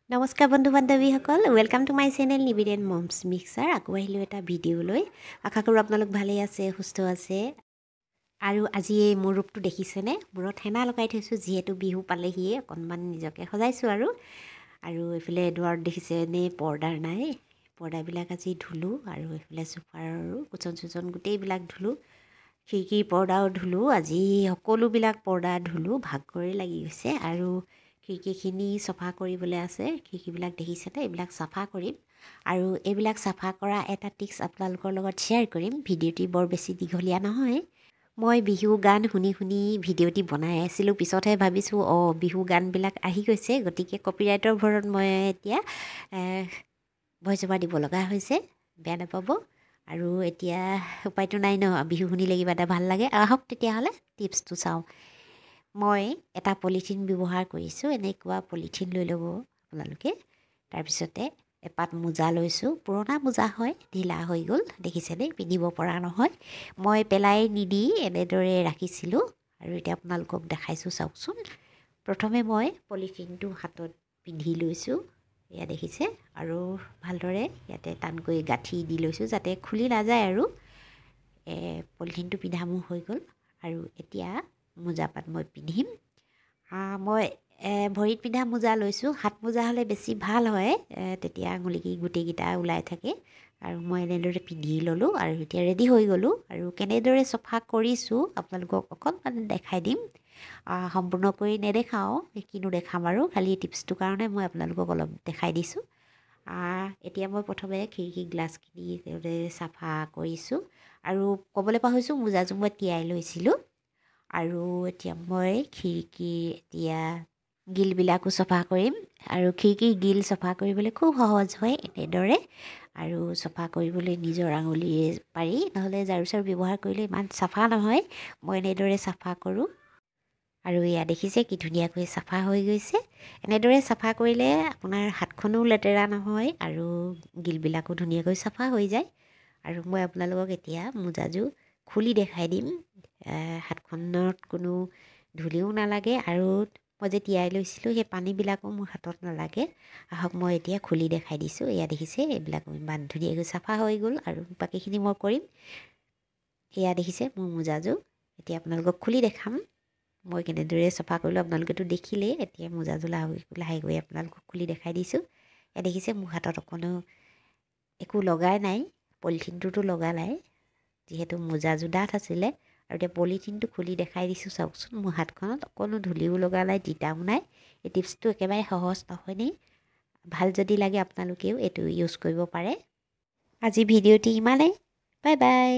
নমস্কাৰ বন্ধু বান্ধৱীসকল ৱেলকাম টু মাই চেনেল নিবিডেন মমছ মিক্সাৰ আকৌ আহিলোঁ এটা ভিডিঅ' লৈ আশা কৰোঁ আপোনালোক ভালেই আছে সুস্থ আছে আৰু আজি এই মোৰ ৰূপটো দেখিছেনে মূৰত হেনা লগাই থৈছোঁ যিহেতু বিহু পালেহিয়ে অকণমান নিজকে সজাইছোঁ আৰু এইফালে দুৱাৰত দেখিছে নে পৰ্দাৰ নাই পৰ্দাবিলাক আজি ধুলোঁ আৰু এইফালে চোফাৰ আৰু কুচন চুচন গোটেইবিলাক ধুলোঁ খিৰিকীৰ পৰ্দাও ধুলোঁ আজি সকলোবিলাক পৰ্দা ধুলোঁ ভাগৰে লাগি গৈছে আৰু খিৰিকীখিনি চফা কৰিবলৈ আছে খিৰিকীবিলাক দেখিছেনে এইবিলাক চাফা কৰিম আৰু এইবিলাক চাফা কৰা এটা টিক্স আপোনালোকৰ লগত শ্বেয়াৰ কৰিম ভিডিঅ'টি বৰ বেছি দীঘলীয়া নহয় মই বিহু গান শুনি শুনি ভিডিঅ'টি বনাই আছিলোঁ পিছতহে ভাবিছোঁ বিহু গানবিলাক আহি গৈছে গতিকে কপিৰাইটৰ ভৰত মই এতিয়া ভইচ অভাৰ দিব লগা হৈছে বেয়া নাপাব আৰু এতিয়া উপায়টো নাই ন বিহু শুনিলে কিবা এটা ভাল লাগে আহক তেতিয়াহ'লে টিপছটো চাওঁ মই এটা পলিথিন ব্যৱহাৰ কৰিছোঁ এনেকুৱা পলিথিন লৈ ল'ব আপোনালোকে তাৰপিছতে এপাত মোজা লৈছোঁ পুৰণা মোজা হয় ঢিলা হৈ গ'ল দেখিছেনে পিন্ধিব পৰা নহয় মই পেলাই নিদি এনেদৰে ৰাখিছিলোঁ আৰু এতিয়া আপোনালোকক দেখাইছোঁ চাওকচোন প্ৰথমে মই পলিথিনটো হাতত পিন্ধি লৈছোঁ এয়া দেখিছে আৰু ভালদৰে ইয়াতে টানকৈ গাঁঠি দি লৈছোঁ যাতে খুলি নাযায় আৰু পলিথিনটো পিন্ধা মোৰ হৈ গ'ল আৰু এতিয়া মোজাপাত মই পিন্ধিম মই ভৰিত পিন্ধা মোজা লৈছোঁ হাত মোজা হ'লে বেছি ভাল হয় তেতিয়া আঙুলি গোটেইকেইটা ওলাই থাকে আৰু মই এনেদৰে পিন্ধি ল'লোঁ আৰু এতিয়া ৰেডি হৈ গ'লোঁ আৰু কেনেদৰে চফা কৰিছোঁ আপোনালোকক অকণমান দেখাই দিম সম্পূৰ্ণ কৰি নেদেখাওঁ কিনো দেখাম আৰু খালি টিপছটোৰ কাৰণে মই আপোনালোকক অলপ দেখাই দিছোঁ এতিয়া মই প্ৰথমে খিৰিকী গ্লাছখিনি চাফা কৰিছোঁ আৰু ক'বলৈ পাহৰিছোঁ মোজাযোৰ মই তিয়াই লৈছিলোঁ আৰু এতিয়া মই খিৰিকীৰ এতিয়া গিলবিলাকো চফা কৰিম আৰু খিৰিকীৰ গিল চফা কৰিবলৈ খুব সহজ হয় এনেদৰে আৰু চফা কৰিবলৈ নিজৰ আঙুলিৰে পাৰি নহ'লে ঝাৰু চাৰু ব্যৱহাৰ কৰিলে ইমান চাফা নহয় মই এনেদৰে চাফা কৰোঁ আৰু এয়া দেখিছে কি ধুনীয়াকৈ চাফা হৈ গৈছে এনেদৰে চাফা কৰিলে আপোনাৰ হাতখনো লেতেৰা নহয় আৰু গিলবিলাকো ধুনীয়াকৈ চাফা হৈ যায় আৰু মই আপোনালোকক এতিয়া মোজাযোৰ খুলি দেখাই দিম হাতখনত কোনো ধূলিও নালাগে আৰু মই যে তিয়াই লৈছিলোঁ সেই পানীবিলাকো মোৰ হাতত নালাগে আহক মই এতিয়া খুলি দেখাই দিছোঁ এয়া দেখিছে এইবিলাক ইমান ধুনীয়াকৈ চাফা হৈ গ'ল আৰু বাকীখিনি মই কৰিম এয়া দেখিছে মোৰ মোজাযোৰ এতিয়া আপোনালোকক খুলি দেখাম মই কেনেদৰে চফা কৰিলোঁ আপোনালোকেতো দেখিলেই এতিয়া মোজাযোৰ লাহে গৈ আপোনালোকক খুলি দেখাই দিছোঁ এয়া দেখিছে মোৰ হাতত অকণো একো লগাই নাই পলিথিনটোতো লগা নাই যিহেতু মোজাযোৰ ডাঠ আছিলে আৰু এতিয়া পলিথিনটো খুলি দেখাই দিছোঁ চাওকচোন মোৰ হাতখনত অকণো ধূলিও লগা নাই তিতাও নাই এই টিপছটো একেবাৰে সহজ নহয়নে ভাল যদি লাগে আপোনালোকেও এইটো ইউজ কৰিব পাৰে আজি ভিডিঅ'টি ইমানেই বাই বাই